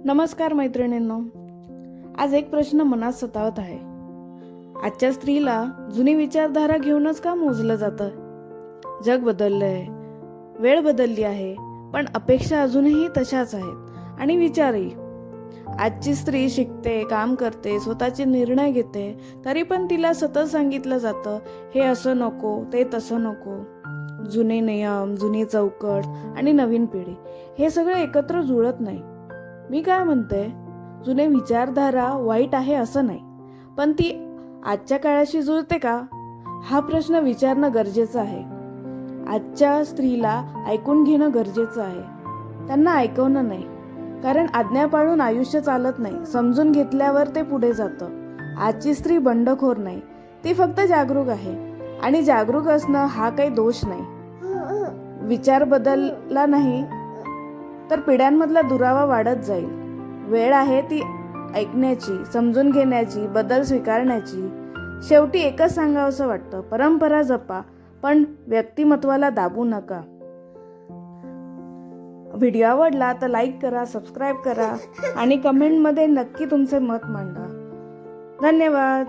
नमस्कार मैत्रिणींनो. आज एक प्रश्न मनात सतावत आहे. आजच्या स्त्रीला जुनी विचारधारा घेऊनच का मोजलं जातं? जग बदललंय, वेळ बदलली आहे, पण अपेक्षा अजूनही तशाच आहेत आणि विचारही. आजची स्त्री शिकते, काम करते, स्वतःचे निर्णय घेते, तरी पण तिला सतत सांगितलं जातं, हे असं नको, ते तसं नको. जुने नियम, जुनी चौकट आणि नवीन पिढी हे सगळं एकत्र जुळत नाही. मी काय म्हणते, जुने विचारधारा वाईट आहे असं नाही, पण ती आजच्या काळाशी जुळते का, हा प्रश्न विचारणं गरजेचं आहे. आजच्या स्त्रीला ऐकून घेणं गरजेचं आहे, त्यांना ऐकवणं नाही. कारण आज्ञा पाळून आयुष्य चालत नाही, समजून घेतल्यावर ते पुढे जातं. आजची स्त्री बंडखोर नाही, ती फक्त जागरूक आहे. आणि जागरूक असणं हा काही दोष नाही. विचार बदलला नाही तर पिढ्यांमधला दुरावा वाढत जाईल. वेळ आहे ती ऐकण्याची, समजून घेण्याची, बदल स्वीकारण्याची. शेवटी एकच सांगावंसं वाटतं, परंपरा जपा, पण व्यक्तिमत्वाला दाबू नका. व्हिडिओ आवडला तर लाईक करा, सबस्क्राईब करा आणि कमेंटमध्ये नक्की तुमचे मत मांडा. धन्यवाद.